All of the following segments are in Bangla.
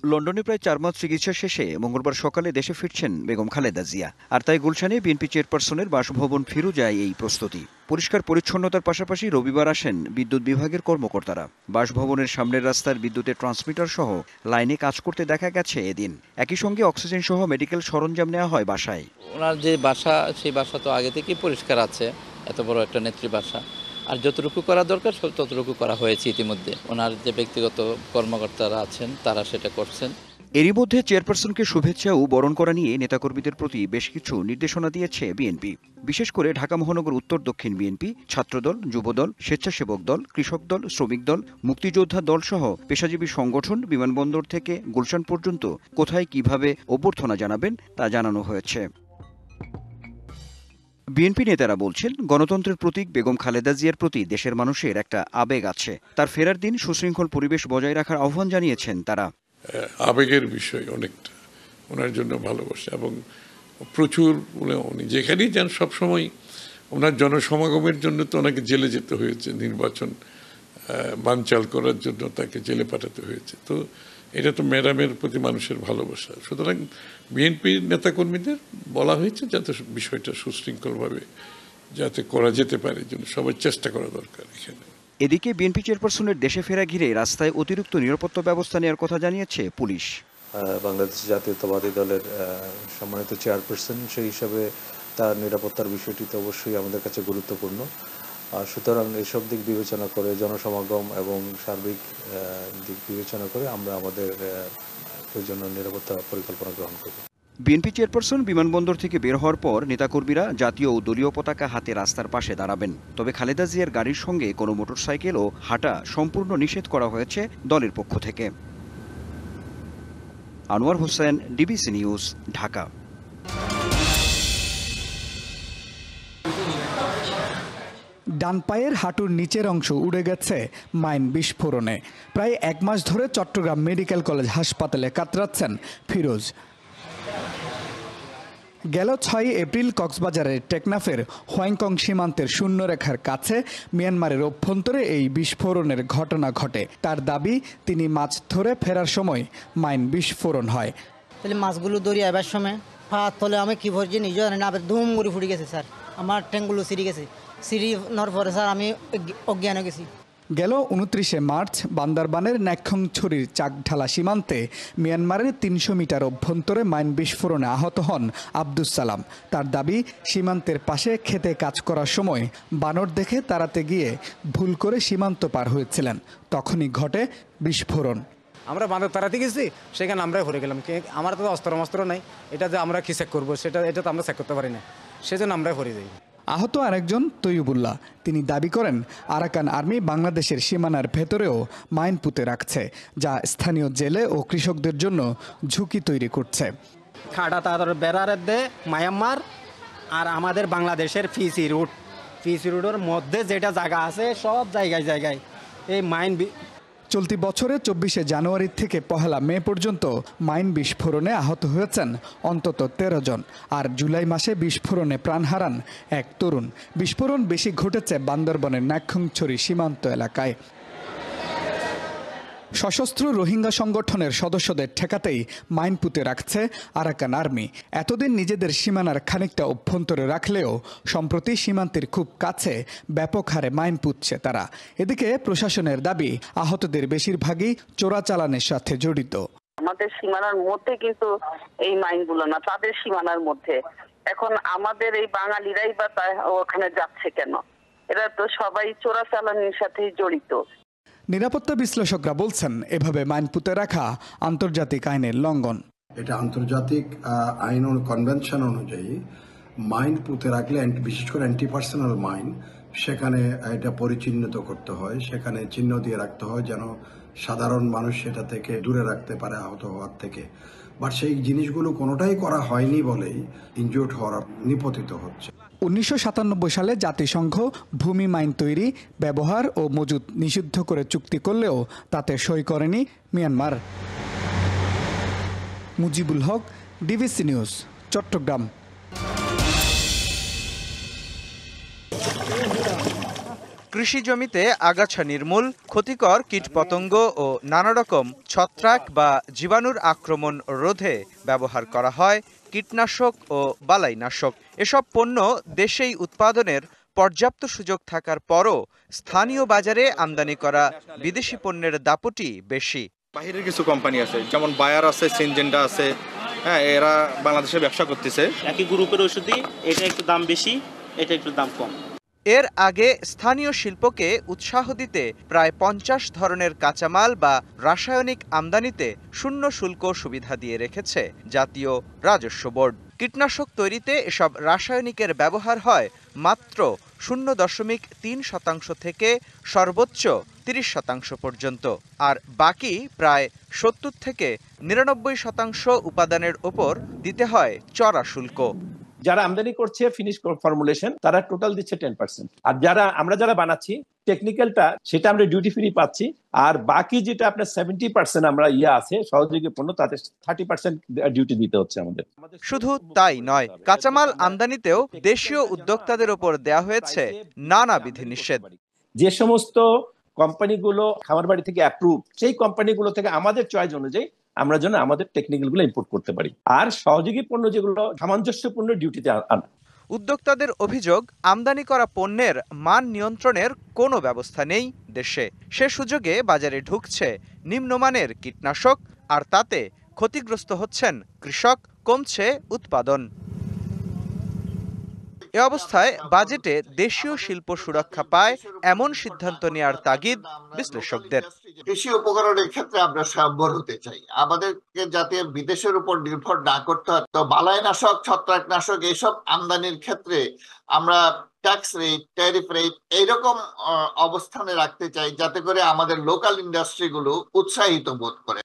লন্ডনে প্রায় 4 মাস চিকিৎসা শেষে মঙ্গলবার সকালে দেশে ফিরছেন বেগম খালেদা জিয়া। আর তাই গুলশানে বিএনপি চেয়ারপারসনের বাসভবন ফিরোজায় এই প্রস্তুতি। পরিষ্কার পরিচ্ছন্নতার পাশাপাশি রবিবার আসেন বিদ্যুৎ বিভাগের কর্মকর্তারা। বাসভবনের সামনের রাস্তার বিদ্যুতের ট্রান্সমিটার সহ লাইনে কাজ করতে দেখা গেছে এদিন। একই সঙ্গে অক্সিজেন সহ মেডিকেল সরঞ্জাম নেওয়া হয় বাসায়। ওনার যে বাসা, সেই বাসা তো আগে থেকেই পরিষ্কার আছে, এত বড় একটা নেত্রী বাসা। আর যতটুকু করা দরকার ততটুকু করা হয়েছে ইতিমধ্যে। ওনার যে ব্যক্তিগত কর্মকর্তারা আছেন তারা সেটা করছেন। এরই মধ্যে চেয়ারপারসনকে শুভেচ্ছা ও বরণ করা নিয়ে নেতাকর্মীদের প্রতি বেশ কিছু নির্দেশনা দিয়েছে বিএনপি। বিশেষ করে ঢাকা মহানগর উত্তর দক্ষিণ বিএনপি, ছাত্রদল, যুবদল, স্বেচ্ছাসেবক দল, কৃষক দল, শ্রমিক দল, মুক্তিযোদ্ধা দল সহ পেশাজীবী সংগঠন বিমানবন্দর থেকে গুলশান পর্যন্ত কোথায় কিভাবে অভ্যর্থনা জানাবেন তা জানানো হয়েছে। বিএনপি নেতারা বলছেন, গণতন্ত্রের প্রতীক বেগম খালেদা জিয়ার প্রতি দেশের মানুষের একটা আবেগ আছে। তার ফেরার দিন সুশৃঙ্খল পরিবেশ বজায় রাখার আহ্বান জানিয়েছেন তারা। আবেগের বিষয় অনেকটা ওনার জন্য ভালোবাসা, এবং প্রচুর উনি যেখানেই যান সবসময় ওনার জনসমাগমের জন্য তো ওনাকে জেলে যেতে হয়েছে, নির্বাচন বানচাল করার জন্য তাকে জেলে পাঠাতে হয়েছে। তো এটা তো ম্যাডামের প্রতি মানুষের ভালোবাসা। সুতরাং বিএনপির নেতাকর্মীদের বলা হয়েছে যাতে বিষয়টা সুশৃঙ্খলভাবে যাতে করা যেতে পারে, জন্য সবাই চেষ্টা করা দরকার এখানে। এদিকে বিএনপি চেয়ারপারসনের দেশে ফেরা ঘিরে রাস্তায় অতিরিক্ত নিরাপত্তা ব্যবস্থা নেওয়ার কথা জানিয়েছে পুলিশ। বাংলাদেশ জাতীয়তাবাদী দলের সম্মানিত চেয়ারপারসন, সেই হিসাবে তার নিরাপত্তার বিষয়টি তো অবশ্যই আমাদের কাছে গুরুত্বপূর্ণ। সুতরাং এসব দিক বিবেচনা করে, জনসমাগম এবং সার্বিক দিক বিবেচনা করে আমরা আমাদের প্রয়োজনীয় নিরাপত্তা পরিকল্পনা গ্রহণ করব। বিএনপি চেয়ারপারসন বিমানবন্দর থেকে বের হওয়ার পর নেতাকর্মীরা জাতীয় ও দলীয় পতাকা হাতে রাস্তার পাশে দাঁড়াবেন। তবে খালেদা জিয়ার গাড়ির সঙ্গে কোনো মোটরসাইকেল ও হাঁটা সম্পূর্ণ নিষেধ করা হয়েছে দলের পক্ষ থেকে। Anwar Hossain, DBC news, Dhaka. ডান পায়ের হাঁটুর নিচের অংশ উড়ে গেছে মাইন বিস্ফোরণে। প্রায় 1 মাস ধরে চট্টগ্রাম মেডিকেল কলেজ হাসপাতালে কাতরাচ্ছেন ফিরোজ। গেল 6 এপ্রিল কক্সবাজারের টেকনাফের হোয়াংকং সীমান্তের শূন্যরেখার কাছে মিয়ানমারের অভ্যন্তরে এই বিস্ফোরণের ঘটনা ঘটে। তার দাবি, তিনি মাছ ধরে ফেরার সময় মাইন বিস্ফোরণ হয়। তাহলে মাছগুলো দরিয়া এবার সময় ফাঁক তলে আমি কি ভরছি নিজে জানি না, ধুম করে ফুটে গেছে স্যার। আমার ট্যাঙ্কগুলো সিঁড়ি গেছে, সিঁড়ি নেওয়ার পরে স্যার আমি অজ্ঞান হয়ে গেছি। গেল 29শে মার্চ বান্দারবানের নাইক্ষ্যংছড়ির চাকঢালা সীমান্তে মিয়ানমারের 300 মিটার অভ্যন্তরে মাইন বিস্ফোরণে আহত হন আব্দুস সালাম। তার দাবি, সীমান্তের পাশে খেতে কাজ করার সময় বানর দেখে তাড়াতে গিয়ে ভুল করে সীমান্ত পার হয়েছিলেন। তখনই ঘটে বিস্ফোরণ। আমরা বাঁধর তাড়াতে গেছি, সেখানে আমরা ঘুরে গেলাম। আমার তো অস্ত্র নাই, এটা যে আমরা কি চেক করবো, এটা তো আমরা চেক করতে পারি না, সেজন্য আমরা ঘুরে যাই। আহত আরেকজন তৈয়বুল্লাহ, তিনি দাবি করেন আরাকান আর্মি বাংলাদেশের সীমানার ভেতরেও মাইন পুঁতে রাখছে, যা স্থানীয় জেলে ও কৃষকদের জন্য ঝুঁকি তৈরি করছে। খাটা তাদের বেড়ার দে মায়ানমার আর আমাদের বাংলাদেশের ফিসি রুটের মধ্যে যেটা জায়গা আছে, সব জায়গায় এই মাইন। চলতি বছরে 24শে জানুয়ারি থেকে 1 মে পর্যন্ত মাইন বিস্ফোরণে আহত হয়েছেন অন্তত 13 জন। আর জুলাই মাসে বিস্ফোরণে প্রাণ হারান এক তরুণ। বিস্ফোরণ বেশি ঘটেছে বান্দরবনের নাইক্ষ্যংছড়ি সীমান্ত এলাকায়। সশস্ত্র রোহিঙ্গা সংগঠনের সদস্যদের ঠেকাতেই মাইন পুঁতে রাখছে আরাকান আর্মি। এতদিন নিজেদের সীমানার খানিকটা অভ্যন্তরে রাখলেও সম্প্রতি সীমান্তের খুব কাছে ব্যাপক হারে মাইন পুঁতছে তারা। এদিকে প্রশাসনের দাবি, আহতদের বেশিরভাগই চোরাচালানের সাথে জড়িত। আমাদের সীমানার মধ্যে কিন্তু এই মাইনগুলো না, তাদের সীমানার মধ্যে। এখন আমাদের এই বাঙালিরাই বা ওখানে যাচ্ছে কেন? এরা তো সবাই চোরাচালানির সাথে জড়িত। নিরাপত্তা বিশ্লেষকরা বলছেন, এভাবে মাইন পুঁতে রাখা আন্তর্জাতিক আইনের লঙ্ঘন। এটা আন্তর্জাতিক আইন ও কনভেনশন অনুযায়ী মাইন পুঁতে রাখলে, বিশেষ করে অ্যান্টি পার্সোনাল মাইন, সেখানে এটা পরিচিহ্নিত করতে হয়, সেখানে চিহ্ন দিয়ে রাখতে হয় যেন সাধারণ মানুষ সেটা থেকে দূরে রাখতে পারে আহত হওয়ার থেকে। বাট সেই জিনিসগুলো কোনোটাই করা হয়নি বলেই ইনজুর্ড হওয়ার নিপতিত হচ্ছে। 1997 সালে জাতিসংঘ ভূমি মাইন তৈরি, ব্যবহার ও মজুত নিষিদ্ধ করে চুক্তি করলেও তাতে সই করেনি Myanmar. Mujibul Haque, DBC news, Chittagong. কৃষি জমিতে আগাছা নির্মূল, ক্ষতিকর কীটপতঙ্গ ও নানা রকম ছত্রাক বা জীবাণুর আক্রমণ রোধে ব্যবহার করা হয় কীটনাশক ও বালাইনাশক। এসব পণ্য দেশেই উৎপাদনের পর্যাপ্ত সুযোগ থাকার পরও স্থানীয় বাজারে আমদানি করা বিদেশি পণ্যের দাপটি বেশি। বাহিরের কিছু কোম্পানি আছে, যেমন বায়ার আছে, সিনজেন্টা আছে, হ্যাঁ, এরা বাংলাদেশে ব্যবসা করতেছে। একই গ্রুপের ওষুধই এটা একটু দাম বেশি, এটা একটু দাম কম। এর আগে স্থানীয় শিল্পকে উৎসাহ দিতে প্রায় 50 ধরনের কাঁচামাল বা রাসায়নিক আমদানিতে শূন্য শুল্ক সুবিধা দিয়ে রেখেছে জাতীয় রাজস্ব বোর্ড। কীটনাশক তৈরিতে এসব রাসায়নিকের ব্যবহার হয় মাত্র 0.3% থেকে সর্বোচ্চ 30% পর্যন্ত, আর বাকি প্রায় 70 থেকে 99% উপাদানের ওপর দিতে হয় চড়া শুল্ক। যারা আমদানি করছে ফিনিশ ফর্মুলেশন তারা টোটাল দিচ্ছে 10%, আর আমরা যারা বানাচ্ছি টেকনিক্যালটা সেটা আমরা ডিউটি ফ্রি পাচ্ছি, আর বাকি যেটা আপনার 70% আমরা আছে সহযোগী পণ্য, তাতে 30% ডিউটি দিতে হচ্ছে আমাদের। শুধু তাই নয়, কাঁচামাল আমদানিতেও দেশীয় উদ্যোক্তাদের উপর দেয়া হয়েছে নানা বিধিনিষেধ। যে সমস্ত কোম্পানিগুলো খামার বাড়ি থেকে অ্যাপ্রুভ, সেই কোম্পানিগুলো থেকে আমাদের চয়েস অনুযায়ী আমরা যেন আমাদের টেকনিক্যাল গুলো ইম্পোর্ট করতে পারি, আর সহযোগী পণ্য যেগুলো সামঞ্জস্যপূর্ণ ডিউটিতে আনা। উদ্যোক্তাদের অভিযোগ, আমদানি করা পণ্যের মান নিয়ন্ত্রণের কোনো ব্যবস্থা নেই দেশে। সে সুযোগে বাজারে ঢুকছে নিম্নমানের কীটনাশক, আর তাতে ক্ষতিগ্রস্ত হচ্ছেন কৃষক, কমছে উৎপাদন। এ অবস্থায় বাজেটে দেশীয় শিল্প সুরক্ষা পায় এমন সিদ্ধান্ত নেওয়ার তাগিদ বিশ্লেষকদের। কৃষি উপকরণের ক্ষেত্রে আমরা স্বয়ম্বর হতে চাই, আমাদেরকে যাতে বিদেশের উপর নির্ভর না করতে হয়। তো বালাইনাশক, ছত্রাকনাশক এইসব আমদানির ক্ষেত্রে আমরা ট্যাক্স রেট, ট্যারিফ রেট এইরকম অবস্থানে রাখতে চাই, যাতে করে আমাদের লোকাল ইন্ডাস্ট্রিগুলো উৎসাহিত বোধ করে।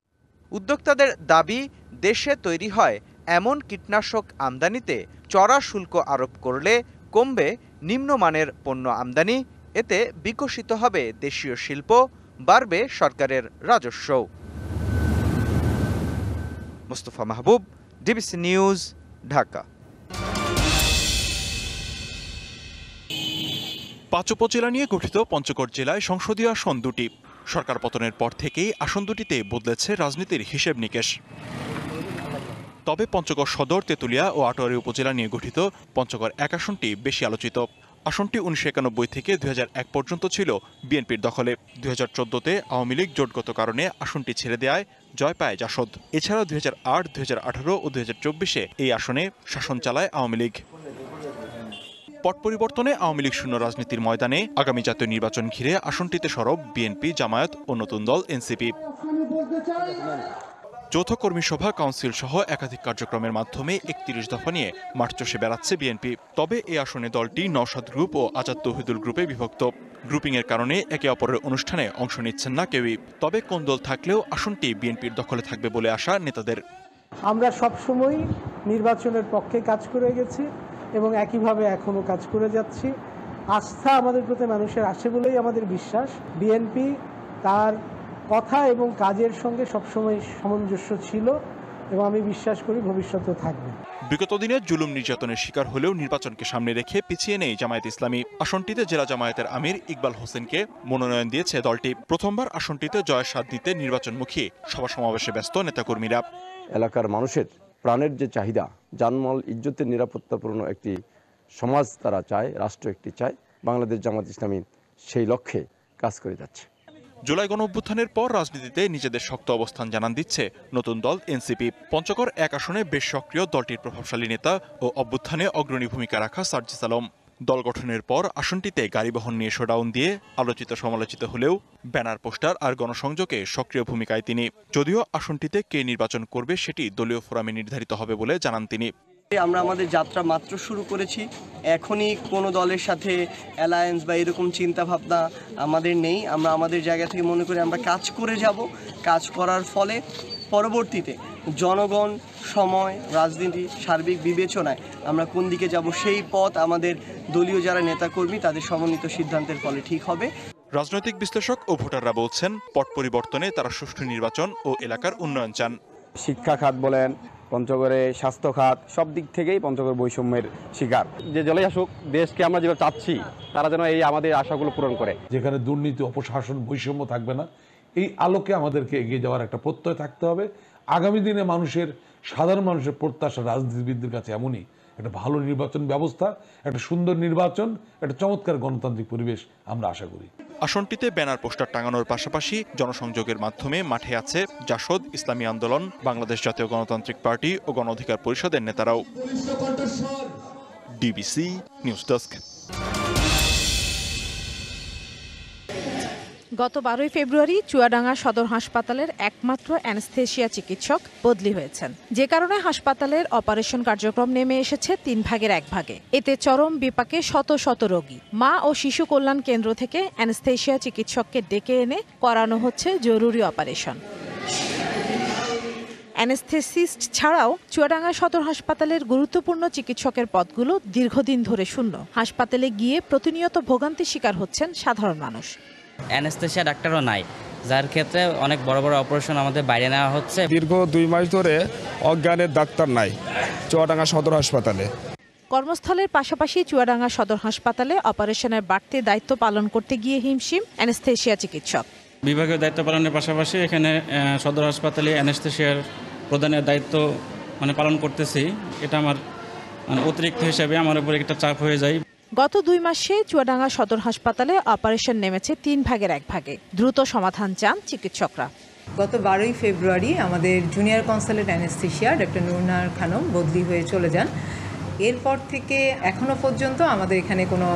উদ্যোক্তাদের দাবি, দেশে তৈরি হয় এমন কীটনাশক আমদানিতে চড়া শুল্ক আরোপ করলে কমবে নিম্নমানের পণ্য আমদানি, এতে বিকশিত হবে দেশীয় শিল্প, বাড়বে সরকারের রাজস্ব। মুস্তফা মাহবুব, ডিবিসি নিউজ, ঢাকা। পাঁচ উপজেলা নিয়ে গঠিত পঞ্চগড় জেলায় সংসদীয় আসন দুটি। সরকার পতনের পর থেকেই আসন দুটিতে বদলেছে রাজনীতির হিসেব নিকেশ। তবে পঞ্চগড় সদর, তেঁতুলিয়া ও আটোয়ারী উপজেলা নিয়ে গঠিত পঞ্চগড় 1 আসনটি বেশি আলোচিত। আসনটি 1991 থেকে 2001 পর্যন্ত ছিল বিএনপির দখলে। 2014-তে আওয়ামী লীগ জোটগত কারণে আসনটি ছেড়ে দেওয়ায় জয় পায় জাসদ। এছাড়া 2008, 2018 ও 2024-এ এই আসনে শাসন চালায় আওয়ামী লীগ। পট পরিবর্তনে আওয়ামী লীগ শূন্য রাজনীতির ময়দানে আগামী জাতীয় নির্বাচন ঘিরে আসনটিতে সরব বিএনপি, জামায়াত ও নতুন দল এনসিপি। যৌথ কর্মী সভা, কাউন্সিল সহ একাধিক কার্যক্রমের মাধ্যমে 31 দফা নিয়ে মাঠ চষে বেড়াচ্ছে বিএনপি। তবে এই আসনে দলটি নওশাদ গ্রুপ ও আজাদ তৌহিদুল গ্রুপে বিভক্ত। গ্রুপিংয়ের কারণে একে অপরের অনুষ্ঠানে অংশ নিচ্ছেন না কেউই। তবে কোন দল থাকলেও আসনটি বিএনপির দখলে থাকবে বলে আশা নেতাদের। আমরা সবসময় নির্বাচনের পক্ষে কাজ করে গেছি এবং একইভাবে এখনো কাজ করে যাচ্ছি। আস্থা আমাদের প্রতি মানুষের আছে বলেই আমাদের বিশ্বাস বিএনপি তার কথা এবং কাজের সঙ্গে সবসময় সামঞ্জস্য ছিল এবং আমি বিশ্বাস করি ভবিষ্যতেও থাকবে। বিগত দিনে জুলুম নির্যাতনের শিকার হলেও নির্বাচনকে সামনে রেখে পিছিয়ে নেই জামায়াত ইসলামী। আসনটিতে জেলা জামায়াতের আমির ইকবাল হোসেনকে মনোনয়ন দিয়েছে দলটি। প্রথমবার আসনটিতে জয়ের স্বাদ নিতে নির্বাচনমুখী সভা সমাবেশে ব্যস্ত নেতাকর্মীরা। এলাকার মানুষের প্রাণের যে চাহিদা, জানমাল ইজ্জতের নিরাপত্তাপূর্ণ একটি সমাজ তারা চায়, রাষ্ট্র একটি চায়। বাংলাদেশ জামায়াত ইসলামী সেই লক্ষ্যে কাজ করে যাচ্ছে। জুলাই গণঅভ্যুত্থানের পর রাজনীতিতে নিজেদের শক্ত অবস্থান জানান দিচ্ছে নতুন দল এনসিপি। পঞ্চগড় 1 আসনে বেশ সক্রিয় দলটির প্রভাবশালী নেতা ও অভ্যুত্থানে অগ্রণী ভূমিকা রাখা সার্জিস আলম। দল গঠনের পর আসনটিতে গাড়ি বহন নিয়ে শোডাউন দিয়ে আলোচিত সমালোচিত হলেও ব্যানার, পোস্টার আর গণসংযোগে সক্রিয় ভূমিকায় তিনি। যদিও আসনটিতে কে নির্বাচন করবে সেটি দলীয় ফোরামে নির্ধারিত হবে বলে জানান তিনি। আমরা আমাদের যাত্রা মাত্র শুরু করেছি, এখনই কোনো দলের সাথে অ্যালায়েন্স বা এরকম চিন্তা ভাবনা আমাদের নেই। আমরা আমাদের জায়গা থেকে মনে করি আমরা কাজ করে যাব। কাজ করার ফলে পরবর্তীতে জনগণ, সময়, রাজনীতি সার্বিক বিবেচনায় আমরা কোন দিকে যাব সেই পথ আমাদের দলীয় যারা নেতাকর্মী তাদের সমন্বিত সিদ্ধান্তের ফলে ঠিক হবে। রাজনৈতিক বিশ্লেষক ও ভোটাররা বলছেন, পট পরিবর্তনে তারা সুষ্ঠু নির্বাচন ও এলাকার উন্নয়ন চান। শিক্ষা খাত বলেন, পঞ্চগড়ে স্বাস্থ্য খাত সব দিক থেকেই পঞ্চগড় বৈষম্যের শিকার। যে জেলাই আসুক, দেশকে আমরা যেভাবে চাচ্ছি তারা যেন এই আমাদের আশাগুলো পূরণ করে। যেখানে দুর্নীতি, অপশাসন, বৈষম্য থাকবে না, এই আলোকে আমাদেরকে এগিয়ে যাওয়ার একটা প্রত্যয় থাকতে হবে। আগামী দিনে সাধারণ মানুষের প্রত্যাশা রাজনীতিবিদদের কাছে এমনই একটা ভালো নির্বাচন ব্যবস্থা, একটা সুন্দর নির্বাচন, একটা চমৎকার গণতান্ত্রিক পরিবেশ আমরা আশা করি। আসনটিতে ব্যানার পোস্টার টাঙানোর পাশাপাশি জনসংযোগের মাধ্যমে মাঠে আছে জাসদ, ইসলামী আন্দোলন, বাংলাদেশ জাতীয় গণতান্ত্রিক পার্টি ও গণ অধিকার পরিষদের নেতারাও। DBC news desk. গত 12 ফেব্রুয়ারি চুয়াডাঙ্গা সদর হাসপাতালের একমাত্র অ্যানেস্থেশিয়া চিকিৎসক বদলি হয়েছেন, যে কারণে হাসপাতালের অপারেশন কার্যক্রম নেমে এসেছে 3 ভাগের 1 ভাগে। এতে চরম বিপাকে শত শত রোগী। মা ও শিশু কল্যাণ কেন্দ্র থেকে অ্যানেস্থেশিয়া চিকিৎসককে ডেকে এনে করানো হচ্ছে জরুরি অপারেশন। অ্যানেস্থেসিস্ট ছাড়াও চুয়াডাঙ্গা সদর হাসপাতালের গুরুত্বপূর্ণ চিকিৎসকের পদগুলো দীর্ঘদিন ধরে শূন্য। হাসপাতালে গিয়ে প্রতিনিয়ত ভোগান্তির শিকার হচ্ছেন সাধারণ মানুষ। অ্যানেস্থেশিয়া ডাক্তারও নাই, যার ক্ষেত্রে অনেক বড় বড় অপারেশন আমাদের বাইরে নেওয়া হচ্ছে। দীর্ঘ 2 মাস ধরে অজ্ঞানের ডাক্তার নাই চুয়াডাঙ্গা সদর হাসপাতালে। কর্মস্থলের পাশাপাশি চুয়াডাঙ্গা সদর হাসপাতালে অপারেশনের বাড়তি দায়িত্ব পালন করতে গিয়ে হিমশিম অ্যানেস্থেশিয়া চিকিৎসক। বিভাগীয় দায়িত্ব পালনের পাশাপাশি এখানে সদর হাসপাতালে অ্যানেস্থেশিয়ার প্রদানের দায়িত্ব পালন করতেছি। এটা আমার অতিরিক্ত হিসেবে আমার উপর একটা চাপ হয়ে যায়। গত 2 মাসে চুয়াডাঙ্গা সদর হাসপাতালে অপারেশন নেমেছে 3 ভাগের 1 ভাগে। দ্রুত সমাধান চান চিকিৎসকরা। গত 12 ফেব্রুয়ারি আমাদের junior consultant anaesthesia doctor Nurnar Khanam বদলি হয়ে চলে যান। এরপর থেকে এখনো পর্যন্ত আমাদের এখানে কোনো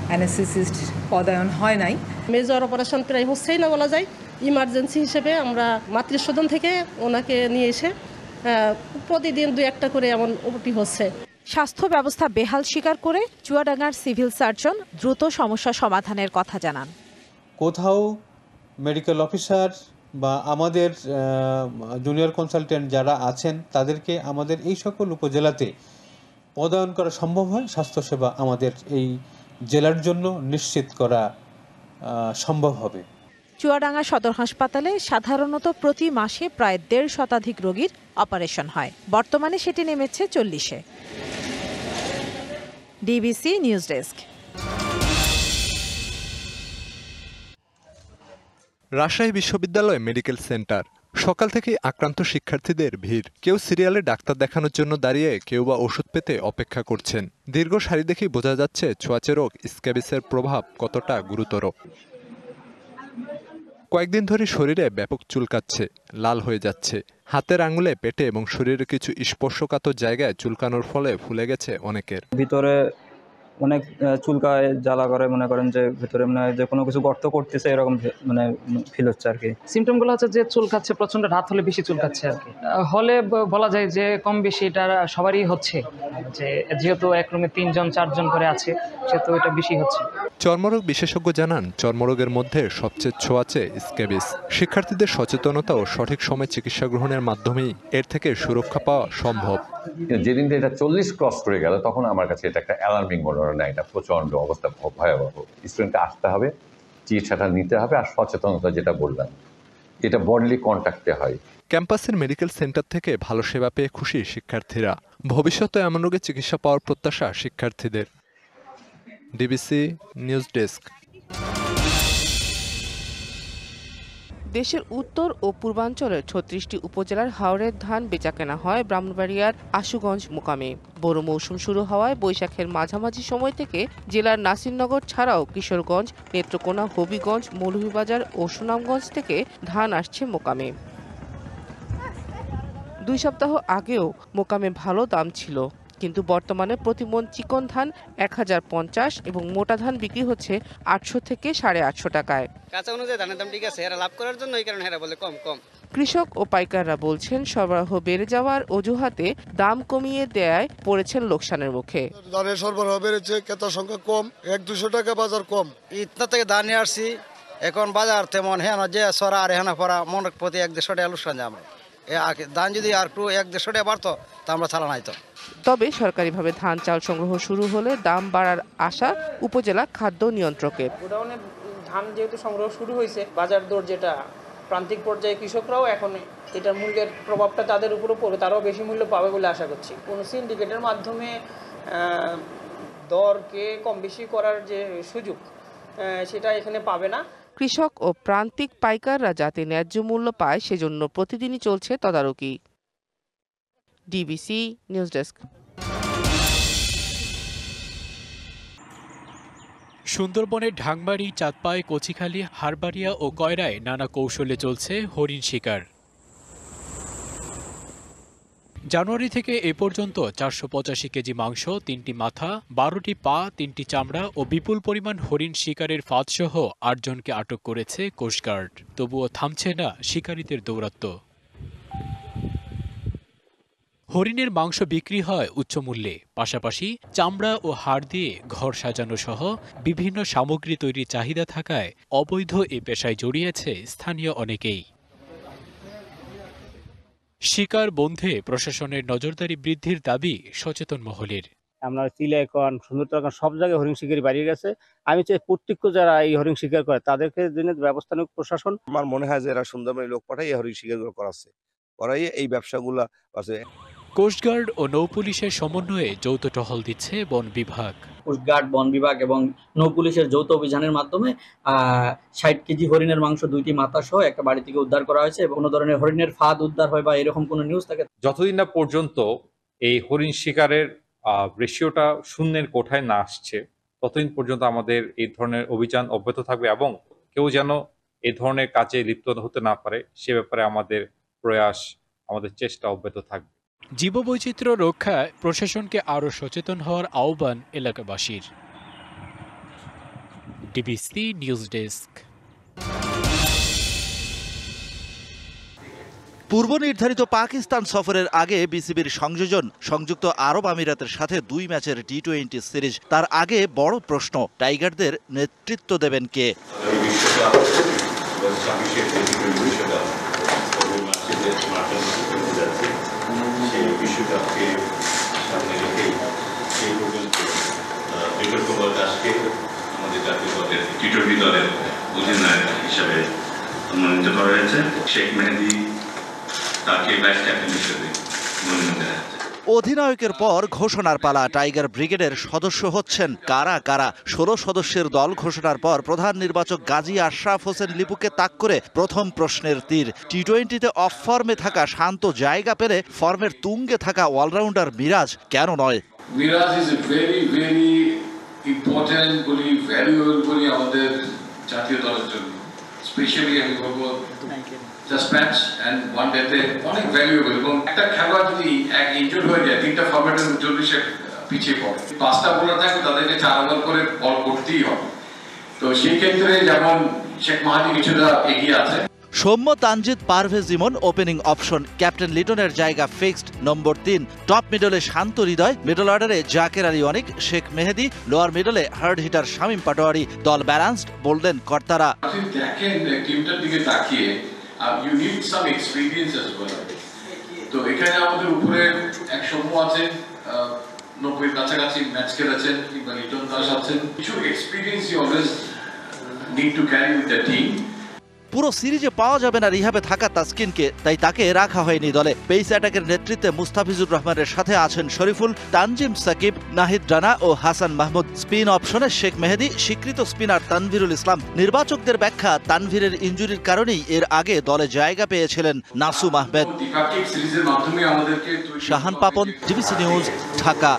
অ্যানেস্থেসিস্ট পদায়ন হয় নাই। মেজর অপারেশন প্রায় হচ্ছেই না বলা যায়। ইমার্জেন্সি হিসেবে আমরা মাতৃসদন থেকে ওনাকে নিয়ে এসে প্রতিদিন 2-1টা করে এমন ওপি হচ্ছে। স্বাস্থ্য ব্যবস্থা বেহাল স্বীকার করে চুয়াডাঙ্গার সিভিল সার্জন দ্রুত সমস্যা সমাধানের কথা জানান। কোথাও মেডিকেল অফিসার বা আমাদের জুনিয়র কনসালটেন্ট যারা আছেন তাদেরকে আমাদের এই সকল উপজেলাতে পদায়ন করা সম্ভব হয়, স্বাস্থ্যসেবা আমাদের এই জেলার জন্য নিশ্চিত করা সম্ভব হবে। চুয়াডাঙ্গা সদর হাসপাতালে সাধারণত প্রতি মাসে প্রায় 1.5 শতাধিক রোগীর অপারেশন হয়। বর্তমানে সেটি নেমেছে 40-এ। DBC news desk. রাজশাহী বিশ্ববিদ্যালয় মেডিকেল সেন্টার। সকাল থেকে আক্রান্ত শিক্ষার্থীদের ভিড়। কেউ সিরিয়ালে ডাক্তার দেখানোর জন্য দাঁড়িয়ে, কেউ বা ওষুধ পেতে অপেক্ষা করছেন। দীর্ঘ সারি দেখেই বোঝা যাচ্ছে ছোঁয়াচে রোগ স্ক্যাবিসের প্রভাব কতটা গুরুতর। কয়েকদিন ধরে শরীরে ব্যাপক চুলকাচ্ছে, লাল হয়ে যাচ্ছে। হাতের আঙুলে, পেটে এবং শরীরের কিছু স্পর্শকাতর জায়গায় চুলকানোর ফলে ফুলে গেছে অনেকের। ভিতরে অনেক চুলকায়, জ্বালা করে, মনে করেন যে ভিতরে যে কোনো কিছু গর্ত করতেছে এরকম ফিল হচ্ছে আর কি। সিমটমগুলো হচ্ছে যে চুলকাচ্ছে, প্রচন্ড রাত হলে বেশি চুলকাচ্ছে আর কি। হলে বলা যায় যে কম বেশি এটা সবারই হচ্ছে, যে যেহেতু এক রুমে 3-4 জন করে আছে সেহেতু এটা বেশি হচ্ছে। চর্মরোগ বিশেষজ্ঞ জানান, চর্মরোগের মধ্যে সবচেয়ে ছোঁয়াচে স্ক্যাবিস। শিক্ষার্থীদের সচেতনতা ও সঠিক সময় চিকিৎসা গ্রহণের মাধ্যমেই এর থেকে সুরক্ষা পাওয়া সম্ভব। যেদিন এটা 40 ক্রস করে গেল তখন আমার কাছে এটা একটা অ্যালার্মিং মনে হলো না, এটা প্রচন্ড অবস্থা, ভয়াবহ। স্টুডেন্টকে আসতে হবে, চিকিৎসাটা নিতে হবে, আর সচেতনতা যেটা বললাম এটা বডলি কন্ট্যাক্টে হয়। ক্যাম্পাসের মেডিকেল সেন্টার থেকে ভালো সেবা পেয়ে খুশি শিক্ষার্থীরা। ভবিষ্যতে এমন রোগে চিকিৎসা পাওয়ার প্রত্যাশা শিক্ষার্থীদের। DBC news desk. দেশের উত্তর ও পূর্বাঞ্চলের 36টি উপজেলার হাওরের ধান বেচাকেনা হয় ব্রাহ্মণবাড়িয়ার আশুগঞ্জ মোকামে। বড় মৌসুম শুরু হওয়ায় বৈশাখের মাঝামাঝি সময় থেকে জেলার নাসিরনগর ছাড়াও কিশোরগঞ্জ, নেত্রকোনা, হবিগঞ্জ, মৌলভীবাজার ও সুনামগঞ্জ থেকে ধান আসছে মোকামে। 2 সপ্তাহ আগেও মোকামে ভালো দাম ছিল, কিন্তু বর্তমানে প্রতিমন চিকন ধান 1050 এবং মোটা ধান বিক্রি হচ্ছে 800 থেকে 850 টাকায়। কাঁচা অনুযায়ী ধানের দাম ঠিক আছে, এরা লাভ করার জন্য এই কারণে এরা বলে কম কম। কৃষক ও পাইকাররা বলছেন সরবরাহ বেড়ে যাওয়ার অজুহাতে দাম কমিয়ে দেয়ায় পড়েছেন লোকসানের মুখে। ধানের সরবরাহ বেড়েছে, ক্রেতার সংখ্যা কম, 1-200 টাকা বাজার কম। ইতনা থেকে ধান নিয়ে আসছি, এখন বাজার তেমন হ্যাঁ যে সরা আর হ্যাঁ পড়া মনের প্রতি 1-150 টাকা লোকসান যায়। আমরা ধান যদি আর একটু 1-150 টাকা বাড়তো তা আমরা ছাড়া নাই তো। তবে সরকারিভাবে ধান চাল সংগ্রহ শুরু হলে দাম বাড়ার আশা উপজেলা খাদ্য নিয়ন্ত্রকের। গোডাউনে ধান যেহেতু সংগ্রহ শুরু হয়েছে, বাজার দর যেটা প্রান্তিক পর্যায়ে কৃষকরাও এখন এটার মূল্যের প্রভাবটা তাদের উপরও পড়বে, তারাও বেশি মূল্য পাবে বলে আশা করছি। কোনো সিন্ডিকেটের মাধ্যমে দরকে কম বেশি করার যে সুযোগ সেটা এখানে পাবে না। কৃষক ও প্রান্তিক পাইকাররা যাতে ন্যায্য মূল্য পায় সেজন্য প্রতিদিনই চলছে তদারকি। DBC news desk. সুন্দরবনের ঢাংবাড়ি, চাঁদপাই, কচিখালী, হারবাড়িয়া ও কয়রায় নানা কৌশলে চলছে হরিণ শিকার। জানুয়ারি থেকে এ পর্যন্ত 485 কেজি মাংস, 3টি মাথা, 12টি পা, 3টি চামড়া ও বিপুল পরিমাণ হরিণ শিকারের ফাঁদসহ 8 জনকে আটক করেছে কোস্টগার্ড। তবুও থামছে না শিকারীদের দৌরাত্ম্য। হরিণের মাংস বিক্রি হয় উচ্চ মূল্যে, পাশাপাশি চামড়া ও হাড় দিয়ে ঘর সাজানো সহ বিভিন্ন সামগ্রী তৈরির চাহিদা থাকায় অবৈধ এ পেশায় জড়িয়েছে স্থানীয় অনেকেই। শিকার বন্ধে প্রশাসনের নজরদারি বৃদ্ধির দাবি সচেতন মহলের। আমরা চিলাইকন, সুন্দরবন সব জায়গায় হরিণ শিকারি বাড়িয়ে গেছে। আমি চাই প্রত্যেক যারা এই হরিণ শিকার করে তাদেরকে ব্যবস্থা নিক প্রশাসন। আমার মনে হয় যে এরা সুন্দরবনের লোক পাঠাই হরিণ শিকারগুলো করাই এই ব্যবসাগুলো আছে। কোস্টগার্ড ও নৌপুলিশের সমন্বয়ে যৌথ টহল দিচ্ছে বন বিভাগ। কোস্টগার্ড, বন বিভাগ এবং নৌপুলিশের যৌথ অভিযানের মাধ্যমে 60 কেজি হরিণের মাংস, 2টি মাথা সহ একটা বাড়ি থেকে উদ্ধার করা হয়েছে। এবং কোনো ধরনের হরিণের ফাঁদ উদ্ধার হয় বা এরকম কোনো নিউজ থাকে, যতদিন না পর্যন্ত এই হরিণ শিকারের রেশিওটা শূন্যের কোঠায় না আসছে ততদিন পর্যন্ত আমাদের এই ধরনের অভিযান অব্যাহত থাকবে এবং কেউ যেন এই ধরনের কাজে লিপ্ত হতে না পারে সে ব্যাপারে আমাদের প্রয়াস, আমাদের চেষ্টা অব্যাহত থাকবে। জীববৈচিত্র্য রক্ষায় প্রশাসনকে আরও সচেতন হওয়ার আহ্বান এলাকাবাসীর। DBC news desk. পূর্ব নির্ধারিত পাকিস্তান সফরের আগে বিসিবির সংযোজন সংযুক্ত আরব আমিরাতের সাথে 2 ম্যাচের টি-20 সিরিজ। তার আগে বড় প্রশ্ন, টাইগারদের নেতৃত্ব দেবেন কে? আমাদের জাতীয় দলের টি-20 দলের অধিনায়ক হিসেবে মনোনীত করা হয়েছে। শেখ মেহেদী তাকে ভাইস ক্যাপ্টেন হিসেবে মনোনীত করা হয়েছে। অধিনায়কের পর ঘোষণার পালা। টাইগার ব্রিগেডের সদস্য হচ্ছেন কারা কারা? 16 সদস্যের দল ঘোষণার পর প্রধান নির্বাচক গাজী আশরাফ হোসেন লিপুকে তাক করে প্রথম প্রশ্নের তীর। টি-20তে অফ ফর্মে থাকা শান্ত জায়গা পেলে ফর্মের তুঙ্গে থাকা অলরাউন্ডার মিরাজ কেন নয়? Miraz is a very very important বলি, ভ্যালুয়েবল বলি আমাদের জাতীয় দলের জন্য। স্পেশালি আমি বলবো জাস্ট ম্যাচ এন্ড ওয়ান ডেতে অনেক ভ্যালুয়েবল। এবং একটা খেলোয়াড় যদি এক ইনজুর হয়ে যায় 3টা ফরম্যাটের 40 পিছিয়ে পড়ে, 5টা বোলার থাকে তাদেরকে 4 ওভার করে বল করতেই হবে। তো সেই ক্ষেত্রে যেমন শেখ মাহাদি কিছুটা এগিয়ে আছে। Soumya, Tanjid, Parvez Emon opening option. Captain লিটনের জায়গা ফিক্সড। নম্বর 3 টপ মিডলে শান্ত হৃদয়, মিডল অর্ডারে জাকের আলী অনিক, শেখ মেহেদী, লোয়ার মিডলে হার্ড হিটার শামীম পাটোয়ারি। দল ব্যালেন্সড, বললেন কর্তারা। আপনি দেখেন টিমটার দিকে তাকিয়ে you need some experience as well. তো এখানে আমাদের উপরে এক সৌম্য আছে, 90 কাছাকাছি ম্যাচ খেলেছেন, কিংবা লিটন দাস আছেন। কিছু experience you always need to carry with the team. পুরো সিরিজে পাওয়া যাবে না রিহাবে থাকা তাসকিনকে, তাই তাকে রাখা হয়নি দলে। পেস অ্যাটাকের নেতৃত্বে মুস্তাফিজুর রহমানের সাথে আছেন শরীফুল, তানজিম সাকিব, নাহিদ রানা ও হাসান মাহমুদ। স্পিন অপশনে শেখ মেহেদী, স্বীকৃত স্পিনার তানভীরুল ইসলাম। নির্বাচকদের ব্যাখ্যা, তানভীরের ইনজুরির কারণেই এর আগে দলে জায়গা পেয়েছিলেন নাসুম আহমেদ। Shahan Papon, DBC news, Dhaka.